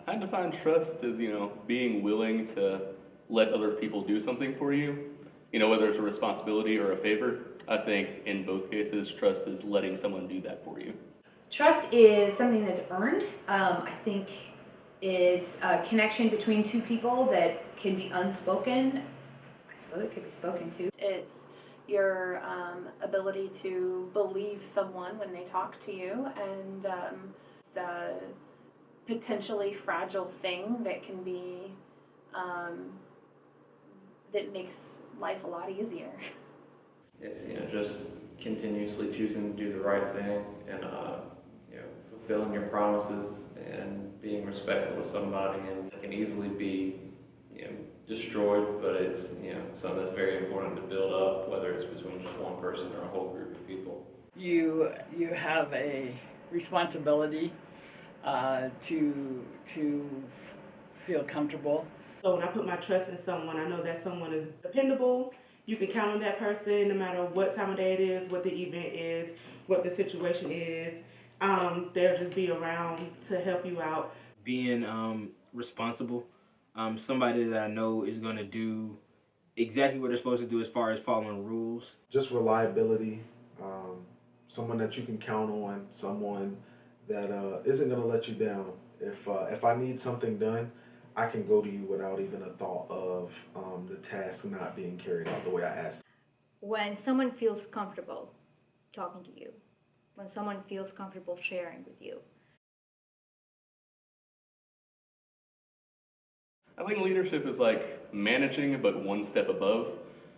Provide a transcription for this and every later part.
I define trust as, being willing to let other people do something for you, whether it's a responsibility or a favor. I think in both cases, trust is letting someone do that for you. Trust is something that's earned. I think it's a connection between two people that can be unspoken. I suppose it could be spoken to. It's your ability to believe someone when they talk to you, and it's a potentially fragile thing that can be, that makes life a lot easier. It's just continuously choosing to do the right thing and fulfilling your promises and being respectful of somebody, and it can easily be destroyed, but it's something that's very important to build up, whether it's between just one person or a whole group of people. You have a responsibility to feel comfortable. So when I put my trust in someone, I know that someone is dependable. You can count on that person no matter what time of day it is, what the event is, what the situation is. They'll just be around to help you out. Being responsible, somebody that I know is going to do exactly what they're supposed to do as far as following rules. Just reliability, someone that you can count on, someone that isn't going to let you down. If I need something done, I can go to you without even a thought of the task not being carried out the way I asked. When someone feels comfortable talking to you, when someone feels comfortable sharing with you. I think leadership is like managing, but one step above.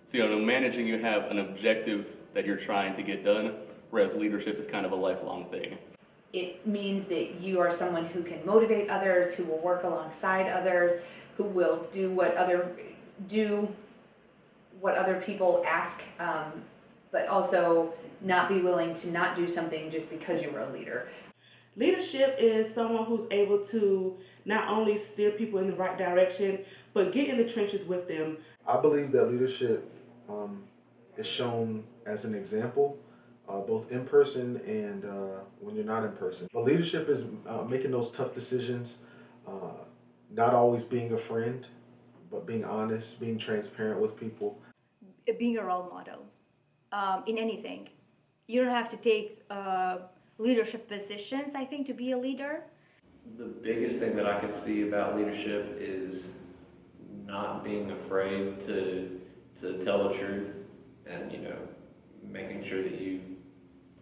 So, managing, you have an objective that you're trying to get done, whereas leadership is kind of a lifelong thing. It means that you are someone who can motivate others, who will work alongside others, who will do what other people ask, but also not be willing to not do something just because you were a leader. Leadership is someone who's able to not only steer people in the right direction, but get in the trenches with them. I believe that leadership is shown as an example, both in person and when you're not in person. But leadership is making those tough decisions, not always being a friend, but being honest, being transparent with people. Being a role model in anything. You don't have to take leadership positions, I think, to be a leader. The biggest thing that I can see about leadership is not being afraid to tell the truth, and making sure that you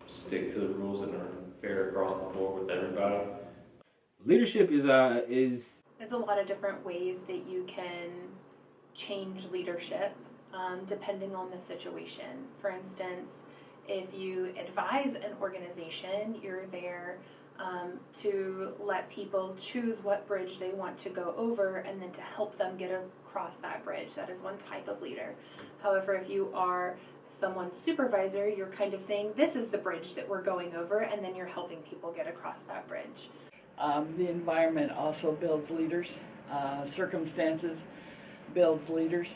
stick to the rules and are fair across the board with everybody. Leadership is There's a lot of different ways that you can change leadership depending on the situation. For instance, if you advise an organization, you're there to let people choose what bridge they want to go over and then to help them get across that bridge. That is one type of leader. However, if you are someone's supervisor, you're kind of saying, this is the bridge that we're going over, and then you're helping people get across that bridge. The environment also builds leaders. Circumstances builds leaders.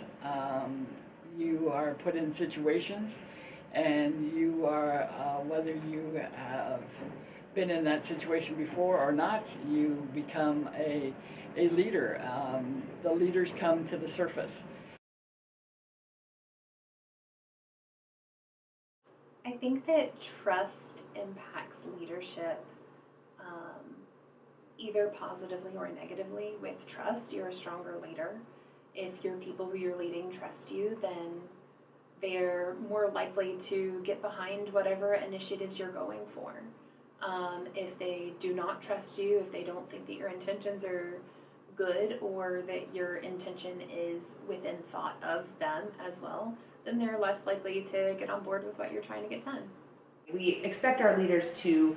You are put in situations, and you are, whether you have been in that situation before or not, you become a leader. The leaders come to the surface. I think that trust impacts leadership either positively or negatively. With trust, you're a stronger leader. If your people who you're leading trust you, then they're more likely to get behind whatever initiatives you're going for. If they do not trust you, if they don't think that your intentions are good or that your intention is within thought of them as well, then they're less likely to get on board with what you're trying to get done. We expect our leaders to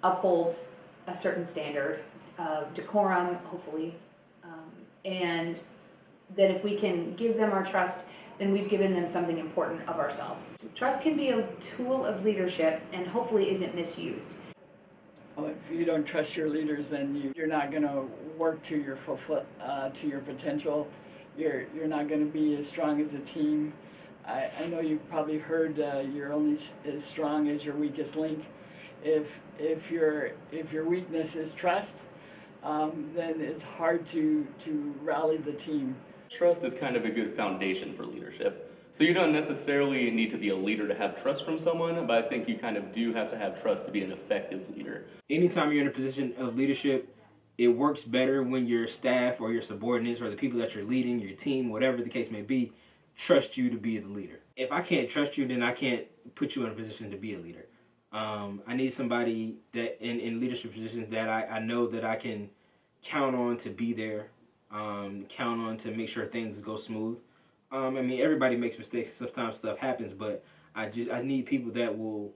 uphold a certain standard of decorum, hopefully, and that if we can give them our trust, then we've given them something important of ourselves. Trust can be a tool of leadership and hopefully isn't misused. Well, if you don't trust your leaders, then you're not going to work to your to your potential. You're not going to be as strong as a team. I know you've probably heard you're only as strong as your weakest link. If your weakness is trust, then it's hard to rally the team. Trust is kind of a good foundation for leadership. So you don't necessarily need to be a leader to have trust from someone, but I think you kind of do have to have trust to be an effective leader. Anytime you're in a position of leadership, it works better when your staff or your subordinates or the people that you're leading, your team, whatever the case may be, trust you to be the leader. If I can't trust you, then I can't put you in a position to be a leader. I need somebody that in leadership positions that I know that I can count on to be there, count on to make sure things go smooth. I mean, everybody makes mistakes. Sometimes stuff happens, but I need people that will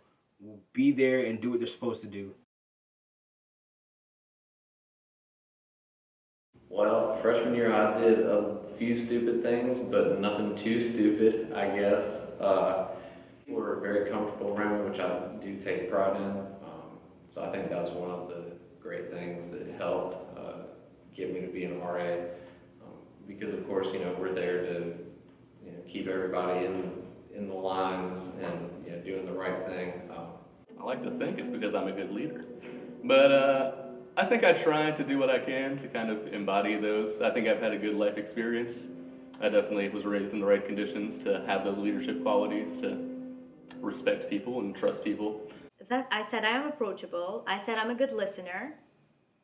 be there and do what they're supposed to do. Well, freshman year I did a few stupid things, but nothing too stupid, I guess. People were very comfortable around me, which I do take pride in. So I think that was one of the great things that helped get me to be an RA. Because of course, we're there to keep everybody in the lines and doing the right thing. I like to think it's because I'm a good leader. But I think I try to do what I can to kind of embody those. I think I've had a good life experience. I definitely was raised in the right conditions to have those leadership qualities, to respect people and trust people. That I said I am approachable. I said I'm a good listener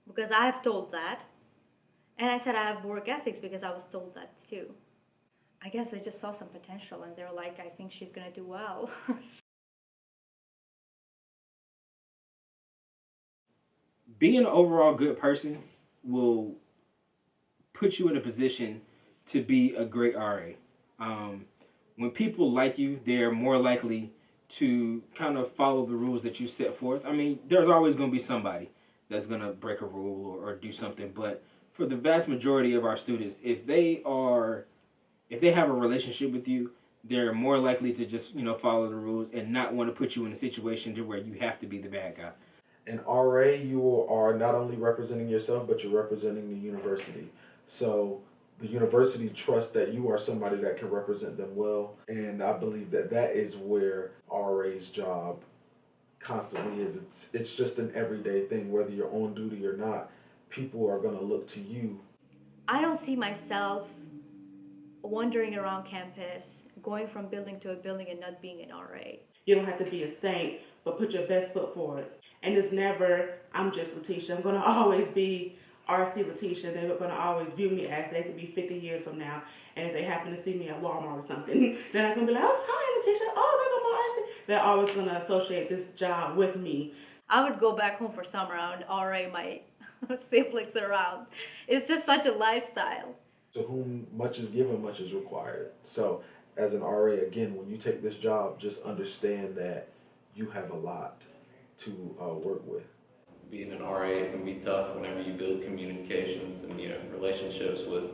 because I have told that. And I said I have work ethics because I was told that too. I guess they just saw some potential and they're like, I think she's going to do well. Being an overall good person will put you in a position to be a great RA. When people like you, they're more likely to kind of follow the rules that you set forth. I mean, there's always going to be somebody that's going to break a rule or do something, but for the vast majority of our students, if they have a relationship with you, they're more likely to just, follow the rules and not want to put you in a situation to where you have to be the bad guy. In RA, you are not only representing yourself, but you're representing the university. So the university trusts that you are somebody that can represent them well. And I believe that is where RA's job constantly is. It's just an everyday thing, whether you're on duty or not. People are going to look to you. I don't see myself wandering around campus, going from building to a building and not being an RA. You don't have to be a saint, but put your best foot forward. And it's never, I'm just Letitia. I'm going to always be RC Letitia. They're going to always view me as they could be 50 years from now. And if they happen to see me at Walmart or something, then I can be like, oh, hi, Letitia. Oh, there go my RC. They're always going to associate this job with me. I would go back home for summer and RA my siblings around. It's just such a lifestyle. To whom much is given, much is required. So as an RA, again, when you take this job, just understand that you have a lot to work with. Being an RA can be tough whenever you build communications and relationships with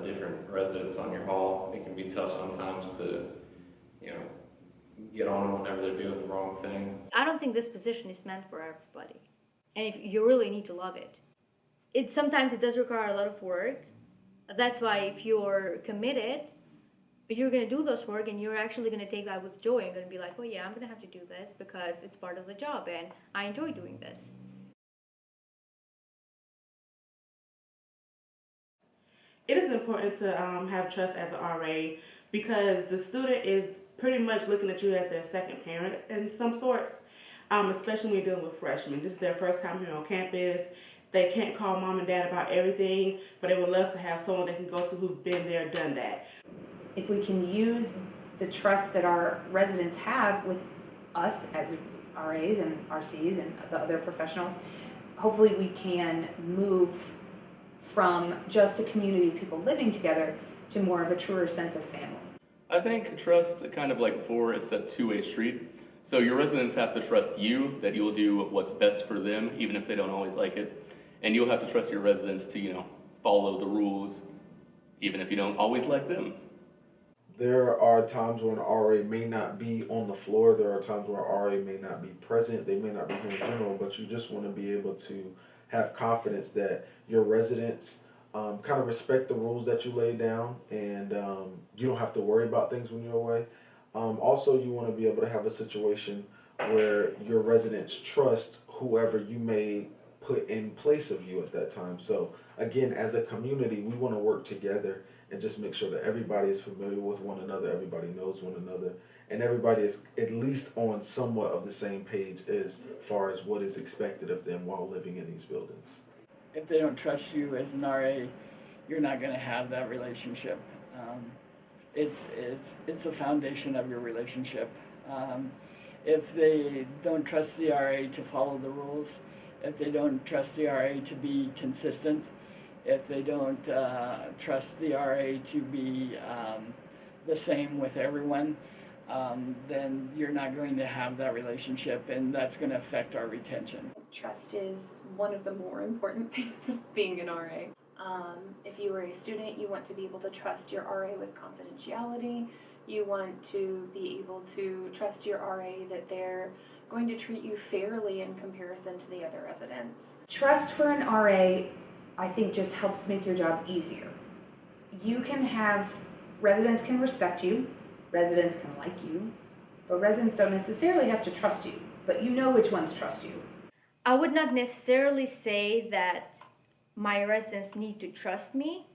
different residents on your hall. It can be tough sometimes to get on them whenever they're doing the wrong thing. I don't think this position is meant for everybody, and if you really need to love it. Sometimes it does require a lot of work. That's why if you're committed, you're going to do this work and you're actually going to take that with joy. You're going to be like, oh yeah, I'm going to have to do this because it's part of the job and I enjoy doing this. It is important to have trust as an RA because the student is pretty much looking at you as their second parent in some sorts, especially when you're dealing with freshmen. This is their first time here on campus. They can't call mom and dad about everything, but they would love to have someone they can go to who's been there, done that. If we can use the trust that our residents have with us as RAs and RCs and the other professionals, hopefully we can move from just a community of people living together to more of a truer sense of family. I think trust, kind of like before, is a two-way street. So your residents have to trust you that you'll do what's best for them, even if they don't always like it. And you'll have to trust your residents to, follow the rules, even if you don't always like them. There are times when RA may not be on the floor. There are times where RA may not be present. They may not be here in general, but you just want to be able to have confidence that your residents kind of respect the rules that you lay down, and you don't have to worry about things when you're away. Also, you want to be able to have a situation where your residents trust whoever you may put in place of you at that time. So again, as a community, we want to work together and just make sure that everybody is familiar with one another, everybody knows one another, and everybody is at least on somewhat of the same page as far as what is expected of them while living in these buildings. If they don't trust you as an RA, you're not going to have that relationship. It's the foundation of your relationship. If they don't trust the RA to follow the rules, if they don't trust the RA to be consistent, if they don't trust the RA to be the same with everyone, then you're not going to have that relationship, and that's going to affect our retention. Trust is one of the more important things of being an RA. If you were a student, you want to be able to trust your RA with confidentiality. You want to be able to trust your RA that they're going to treat you fairly in comparison to the other residents. Trust for an RA, I think, just helps make your job easier. You can have, residents can respect you, residents can like you, but residents don't necessarily have to trust you, but you know which ones trust you. I would not necessarily say that my residents need to trust me.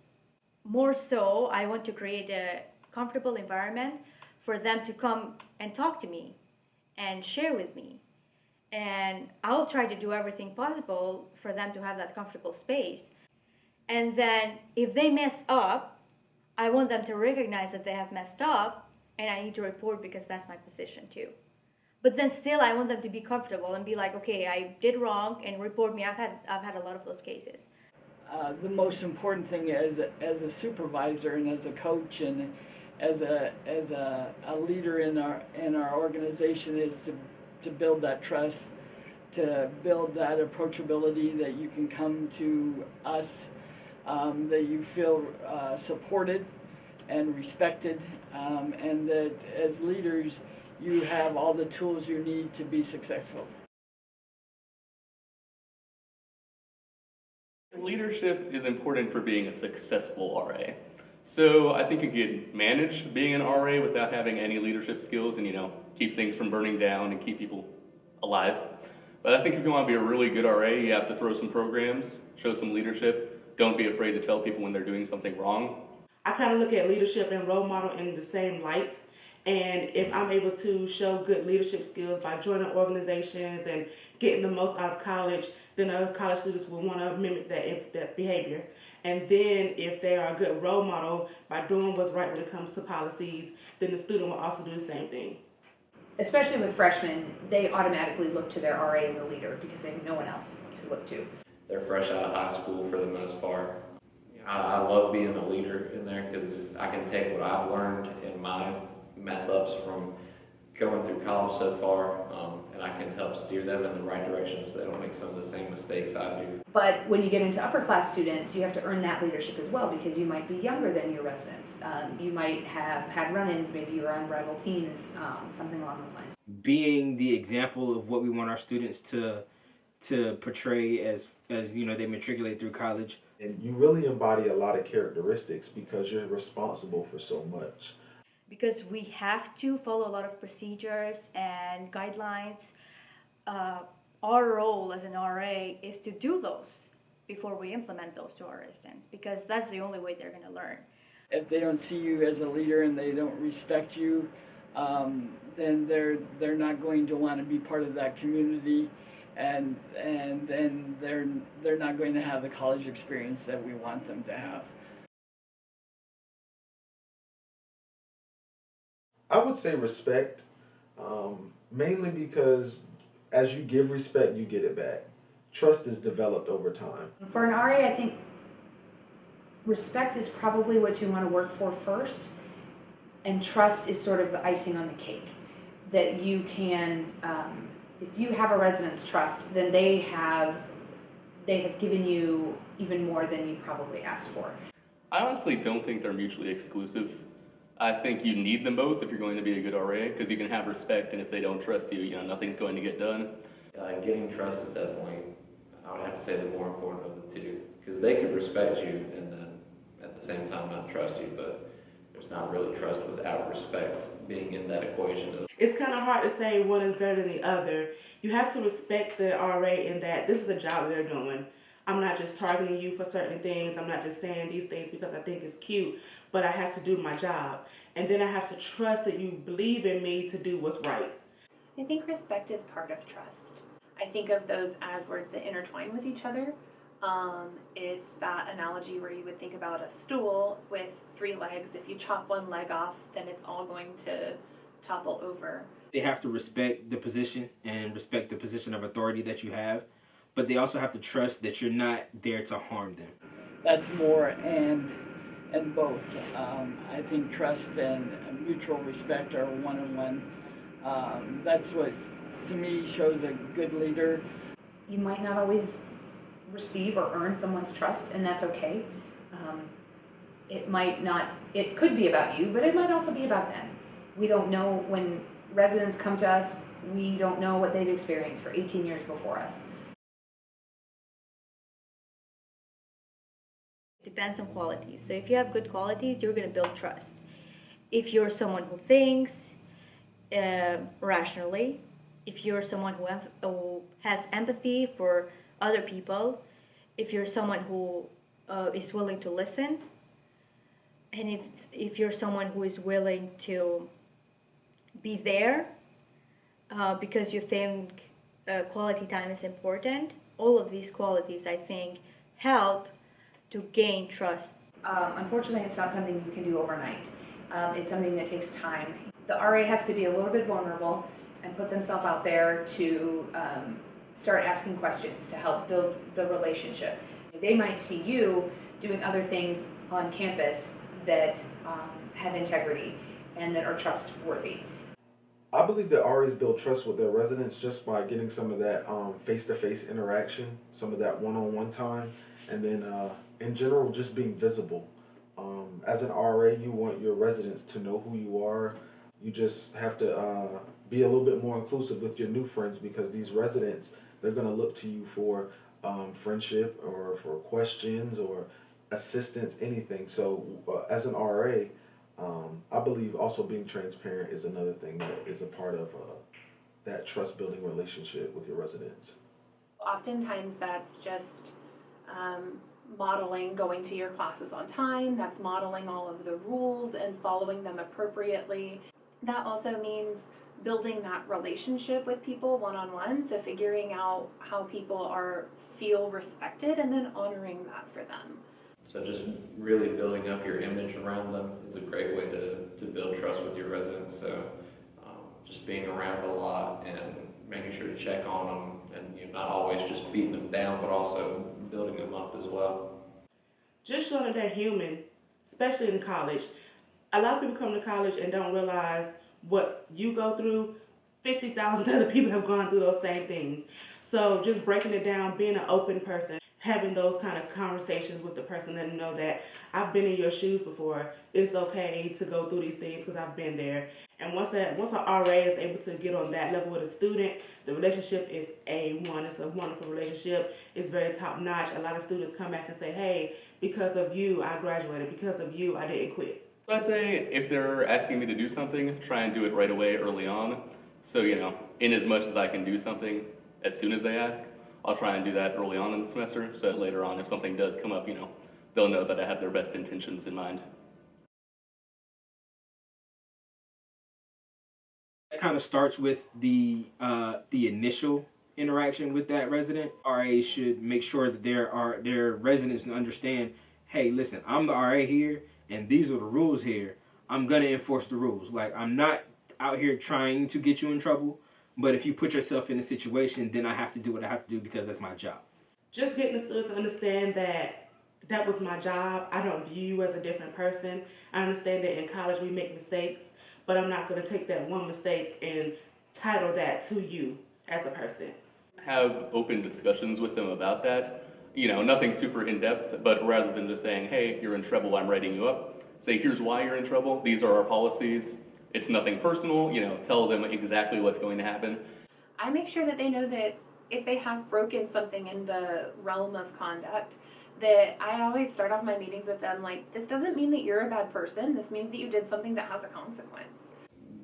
More so, I want to create a comfortable environment for them to come and talk to me and share with me. And I'll try to do everything possible for them to have that comfortable space. And then if they mess up, I want them to recognize that they have messed up, and I need to report because that's my position too. But then still, I want them to be comfortable and be like, okay, I did wrong, and report me. I've had a lot of those cases. The most important thing as a supervisor and as a coach and as a leader in our organization is to build that trust, to build that approachability, that you can come to us, that you feel supported and respected, and that as leaders you have all the tools you need to be successful. Leadership is important for being a successful RA. So I think you could manage being an RA without having any leadership skills and, keep things from burning down and keep people alive. But I think if you want to be a really good RA, you have to throw some programs, show some leadership. Don't be afraid to tell people when they're doing something wrong. I kind of look at leadership and role model in the same light. And if I'm able to show good leadership skills by joining organizations and getting the most out of college, then other college students will want to mimic that behavior. And then if they are a good role model by doing what's right when it comes to policies, then the student will also do the same thing. Especially with freshmen, they automatically look to their RA as a leader because they have no one else to look to. They're fresh out of high school for the most part. I love being a leader in there because I can take what I've learned in my mess ups from going through college so far, and I can help steer them in the right direction so they don't make some of the same mistakes I do. But when you get into upper class students, you have to earn that leadership as well because you might be younger than your residents. You might have had run-ins, maybe you were on rival teams, something along those lines. Being the example of what we want our students to portray as they matriculate through college. And you really embody a lot of characteristics because you're responsible for so much. Because we have to follow a lot of procedures and guidelines. Our role as an RA is to do those before we implement those to our residents, because that's the only way they're going to learn. If they don't see you as a leader and they don't respect you, then they're not going to want to be part of that community, and then they're not going to have the college experience that we want them to have. I would say respect, mainly because as you give respect, you get it back. Trust is developed over time. For an RA, I think respect is probably what you want to work for first, and trust is sort of the icing on the cake. That you can, if you have a resident's trust, then they have given you even more than you probably asked for. I honestly don't think they're mutually exclusive. I think you need them both if you're going to be a good RA, because you can have respect, and if they don't trust you, nothing's going to get done. Getting trust is definitely, I would have to say, the more important of the two, because they could respect you and then at the same time not trust you, but There's not really trust without respect being in that equation. It's kind of hard to say one is better than the other. You have to respect the RA in that this is a job they're doing. I'm not just targeting you for certain things. I'm not just saying these things because I think it's cute, but I have to do my job. And then I have to trust that you believe in me to do what's right. I think respect is part of trust. I think of those as words that intertwine with each other. It's that analogy where you would think about a stool with 3 legs. If you chop one leg off, then it's all going to topple over. They have to respect the position and respect the position of authority that you have, but they also have to trust that you're not there to harm them. That's more and both. I think trust and mutual respect are one-on-one. That's what, to me, shows a good leader. You might not always receive or earn someone's trust, and that's okay. It could be about you, but it might also be about them. We don't know when residents come to us, we don't know what they've experienced for 18 years before us. Depends on qualities. So if you have good qualities, you're going to build trust. If you're someone who thinks rationally, if you're someone who has empathy for other people, if you're someone who is willing to listen, and if you're someone who is willing to be there because you think quality time is important, all of these qualities, I think, help to gain trust. Unfortunately, it's not something you can do overnight. It's something that takes time. The RA has to be a little bit vulnerable and put themselves out there to start asking questions to help build the relationship. They might see you doing other things on campus that have integrity and that are trustworthy. I believe that RAs build trust with their residents just by getting some of that face-to-face interaction, some of that one-on-one time, and then in general just being visible. As an RA, you want your residents to know who you are. You just have to be a little bit more inclusive with your new friends, because these residents, they're going to look to you for friendship or for questions or assistance, anything. So as an RA, I believe also being transparent is another thing that is a part of that trust building relationship with your residents. Oftentimes that's just modeling going to your classes on time. That's modeling all of the rules and following them appropriately. That also means building that relationship with people one-on-one, so figuring out how people feel respected and then honoring that for them. So just really building up your image around them is a great way to build trust with your residents. So just being around a lot and making sure to check on them, and not always just beating them down, but also building them up as well. Just showing that they're human, especially in college. A lot of people come to college and don't realize what you go through. 50,000 other people have gone through those same things. So just breaking it down, being an open person, having those kind of conversations with the person, letting them know that I've been in your shoes before. It's okay to go through these things because I've been there. And once an RA is able to get on that level with a student, the relationship is A1. It's a wonderful relationship. It's very top notch. A lot of students come back and say, hey, because of you, I graduated. Because of you, I didn't quit. So I'd say if they're asking me to do something, try and do it right away early on. So, in as much as I can do something as soon as they ask, I'll try and do that early on in the semester, so that later on, if something does come up, they'll know that I have their best intentions in mind. It kind of starts with the initial interaction with that resident. RAs should make sure that their residents understand, hey, listen, I'm the RA here, and these are the rules here. I'm going to enforce the rules. Like, I'm not out here trying to get you in trouble, but if you put yourself in a situation, then I have to do what I have to do because that's my job. Just getting the students to understand that was my job. I don't view you as a different person. I understand that in college we make mistakes, but I'm not going to take that one mistake and title that to you as a person. Have open discussions with them about that. Nothing super in-depth, but rather than just saying, hey, you're in trouble, I'm writing you up, say, here's why you're in trouble, these are our policies, it's nothing personal, tell them exactly what's going to happen. I make sure that they know that if they have broken something in the realm of conduct, that I always start off my meetings with them like, this doesn't mean that you're a bad person. This means that you did something that has a consequence.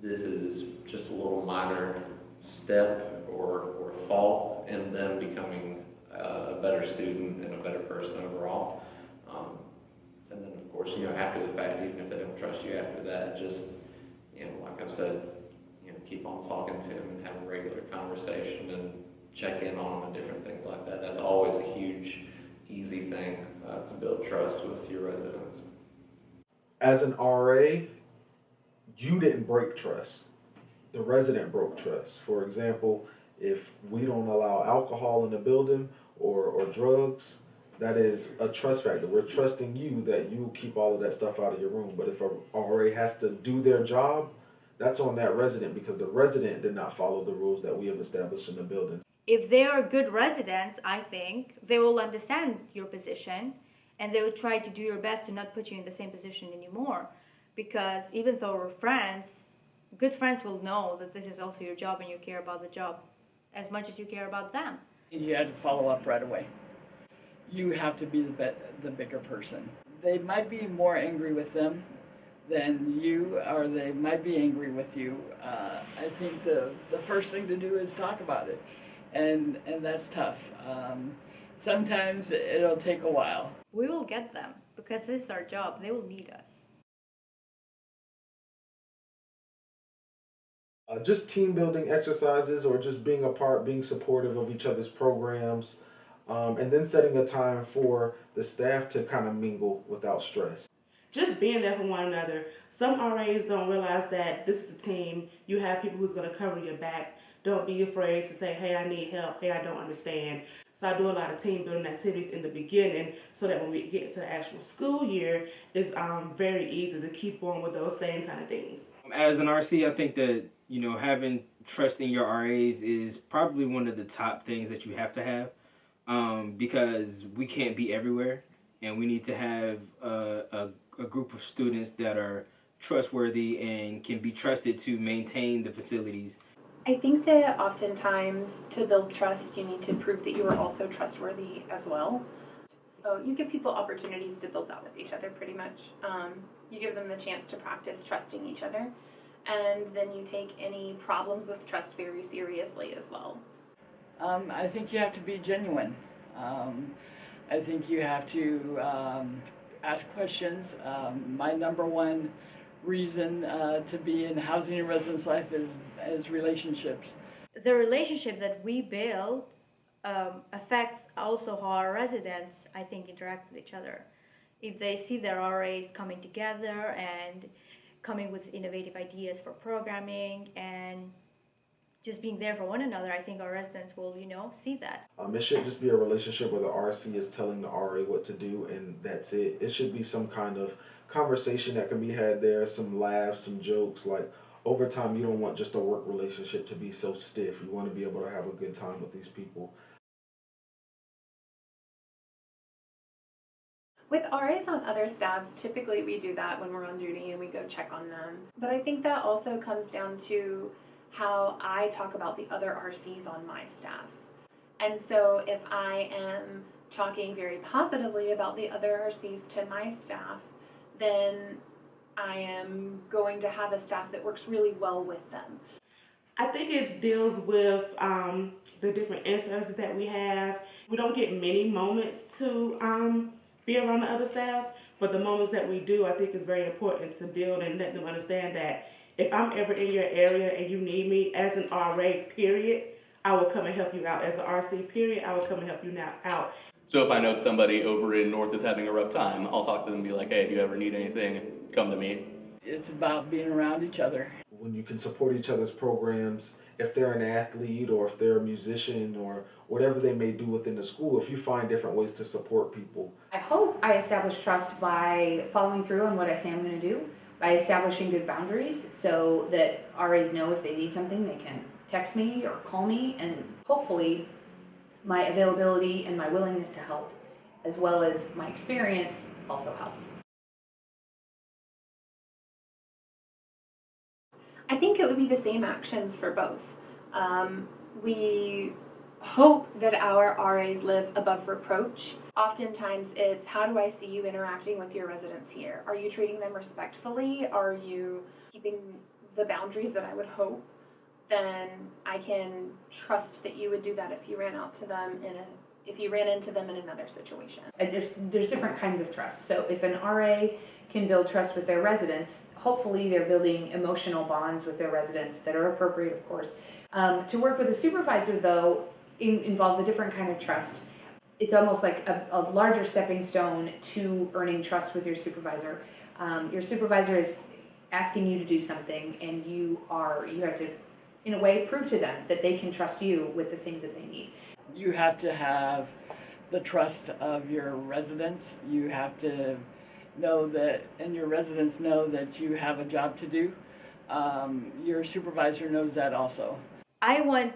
This is just a little minor step or fault in them becoming a better student and a better person overall. And then, of course, after the fact, even if they don't trust you after that, just, like I said, keep on talking to them and have a regular conversation and check in on them and different things like that. That's always a huge, easy thing to build trust with your residents. As an RA, you didn't break trust. The resident broke trust. For example, if we don't allow alcohol in the building or drugs, that is a trust factor. We're trusting you that you keep all of that stuff out of your room. But if a RA has to do their job, that's on that resident because the resident did not follow the rules that we have established in the building. If they are good residents, I think they will understand your position and they will try to do your best to not put you in the same position anymore. Because even though we're friends, good friends will know that this is also your job and you care about the job as much as you care about them. You have to follow up right away. You have to be the bigger person. They might be more angry with them than you, or they might be angry with you. I think the first thing to do is talk about it, and that's tough. Sometimes it'll take a while. We will get them because this is our job. They will need us. Just team building exercises or just being a part, being supportive of each other's programs, and then setting a time for the staff to kind of mingle without stress. Just being there for one another. Some RAs don't realize that this is a team. You have people who's going to cover your back. Don't be afraid to say, hey, I need help. Hey, I don't understand. So I do a lot of team building activities in the beginning so that when we get to the actual school year, it's very easy to keep on with those same kind of things. As an RC, I think that, having trust in your RAs is probably one of the top things that you have to have because we can't be everywhere and we need to have a group of students that are trustworthy and can be trusted to maintain the facilities. I think that oftentimes to build trust, you need to prove that you are also trustworthy as well. You give people opportunities to build that with each other pretty much. You give them the chance to practice trusting each other, and then you take any problems with trust very seriously as well. I think you have to be genuine. I think you have to ask questions. My number one reason to be in housing and residence life is relationships. The relationship that we build affects also how our residents, I think, interact with each other. If they see their RAs coming together and coming with innovative ideas for programming and just being there for one another, I think our residents will, see that. It shouldn't just be a relationship where the RC is telling the RA what to do and that's it. It should be some kind of conversation that can be had there, some laughs, some jokes. Like over time, you don't want just a work relationship to be so stiff. You want to be able to have a good time with these people. With RAs on other staffs, typically we do that when we're on duty and we go check on them. But I think that also comes down to how I talk about the other RCs on my staff. And so if I am talking very positively about the other RCs to my staff, then I am going to have a staff that works really well with them. I think it deals with the different instances that we have. We don't get many moments to be around the other staffs, but the moments that we do, I think is very important to build and let them understand that if I'm ever in your area and you need me as an RA, period, I will come and help you out. As an RC, period, I will come and help you out. So if I know somebody over in North is having a rough time, I'll talk to them and be like, hey, if you ever need anything, come to me. It's about being around each other. When you can support each other's programs, if they're an athlete or if they're a musician or whatever they may do within the school, if you find different ways to support people. I hope I establish trust by following through on what I say I'm going to do, by establishing good boundaries so that RAs know if they need something, they can text me or call me, and hopefully my availability and my willingness to help, as well as my experience, also helps. I think it would be the same actions for both. We hope that our RAs live above reproach. Oftentimes it's, how do I see you interacting with your residents here? Are you treating them respectfully? Are you keeping the boundaries that I would hope? Then I can trust that you would do that if you ran into them in another situation. There's different kinds of trust. So if an RA can build trust with their residents, hopefully they're building emotional bonds with their residents that are appropriate, of course. To work with a supervisor, though, involves a different kind of trust. It's almost like a larger stepping stone to earning trust with your supervisor. Your supervisor is asking you to do something, and you have to, in a way, prove to them that they can trust you with the things that they need. You have to have the trust of your residents. You have to know that, and your residents know that you have a job to do. Your supervisor knows that also. I want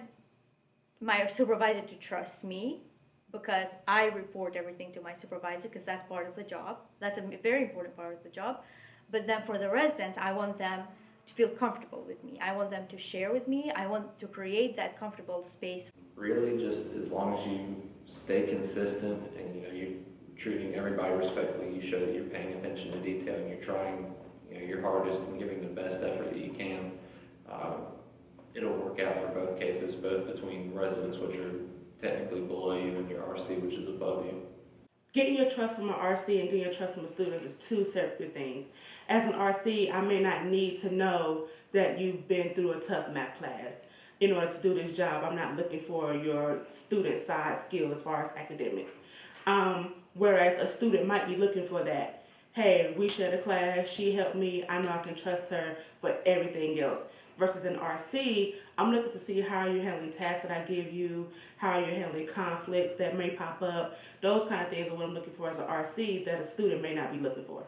my supervisor to trust me because I report everything to my supervisor because that's part of the job. That's a very important part of the job. But then for the residents, I want them to feel comfortable with me. I want them to share with me. I want to create that comfortable space. Really, just as long as you stay consistent and you're treating everybody respectfully, you show that you're paying attention to detail and you're trying your hardest and giving the best effort that you can. It'll work out for both cases, both between residents, which are technically below you, and your RC, which is above you. Getting your trust from an RC and getting your trust from a student is two separate things. As an RC, I may not need to know that you've been through a tough math class in order to do this job. I'm not looking for your student side skill as far as academics. Whereas a student might be looking for that. Hey, we shared a class, she helped me, I know I can trust her for everything else. Versus an RC, I'm looking to see how you're handling tasks that I give you, how you're handling conflicts that may pop up. Those kind of things are what I'm looking for as an RC that a student may not be looking for.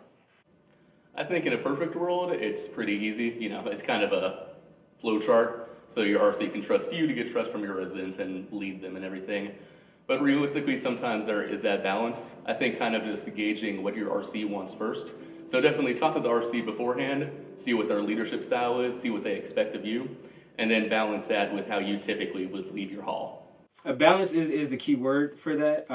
I think in a perfect world, it's pretty easy. It's kind of a flow chart. So your RC can trust you to get trust from your residents and lead them and everything. But realistically, sometimes there is that balance. I think kind of just gauging what your RC wants first. So definitely talk to the RC beforehand, see what their leadership style is, see what they expect of you, and then balance that with how you typically would lead your hall. Balance is the key word for that.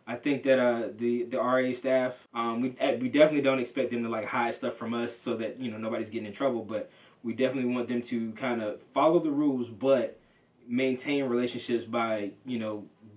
I think that the RA staff, we definitely don't expect them to like hide stuff from us so that nobody's getting in trouble, but we definitely want them to kind of follow the rules, but maintain relationships by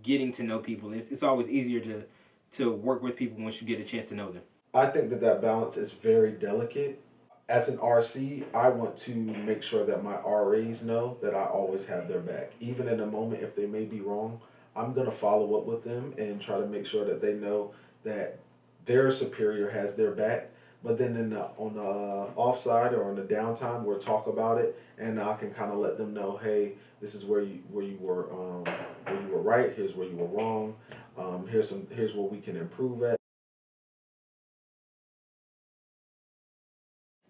getting to know people. It's always easier to work with people once you get a chance to know them. I think that balance is very delicate. As an RC, I want to make sure that my RAs know that I always have their back. Even in a moment, if they may be wrong, I'm going to follow up with them and try to make sure that they know that their superior has their back. But then on the offside or on the downtime, we'll talk about it, and I can kind of let them know, hey, this is where you were right. Here's where you were wrong. Here's where we can improve at.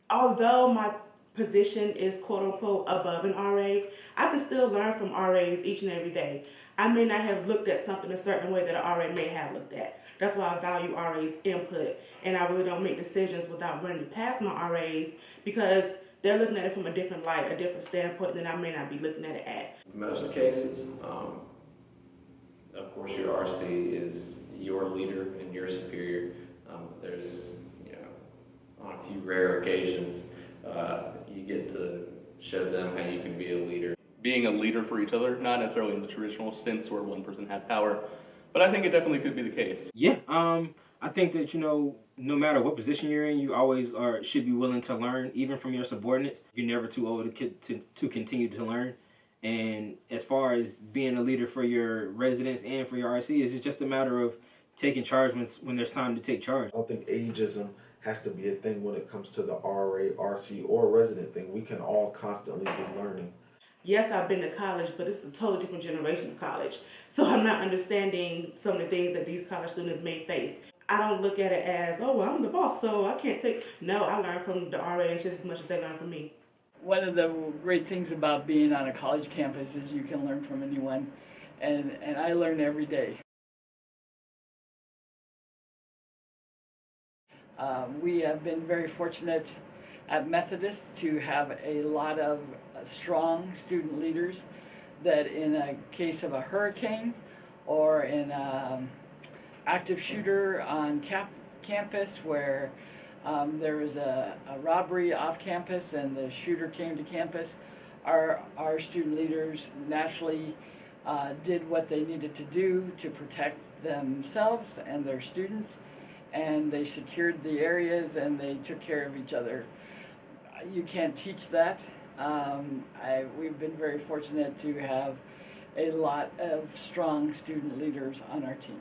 Although my position is quote unquote above an RA, I can still learn from RAs each and every day. I may not have looked at something a certain way that an RA may have looked at. That's why I value RAs' input, and I really don't make decisions without running past my RAs because they're looking at it from a different light, a different standpoint than I may not be looking at it at. In most cases, of course, your RC is your leader and your superior. There's on a few rare occasions, you get to show them how you can be a leader. Being a leader for each other, not necessarily in the traditional sense where one person has power, but I think it definitely could be the case. Yeah, I think that no matter what position you're in, you always should be willing to learn, even from your subordinates. You're never too old to continue to learn. And as far as being a leader for your residents and for your RC, it's just a matter of taking charge when there's time to take charge. I don't think ageism has to be a thing when it comes to the RA, RC, or resident thing. We can all constantly be learning. Yes, I've been to college, but it's a totally different generation of college. So I'm not understanding some of the things that these college students may face. I don't look at it as, oh, well, I'm the boss, so I can't take... No, I learn from the RAs just as much as they learn from me. One of the great things about being on a college campus is you can learn from anyone, and I learn every day. We have been very fortunate at Methodist to have a lot of strong student leaders that in a case of a hurricane or in an active shooter on campus where there was a robbery off campus and the shooter came to campus, our student leaders naturally did what they needed to do to protect themselves and their students, and they secured the areas and they took care of each other. You can't teach that. We've been very fortunate to have a lot of strong student leaders on our team.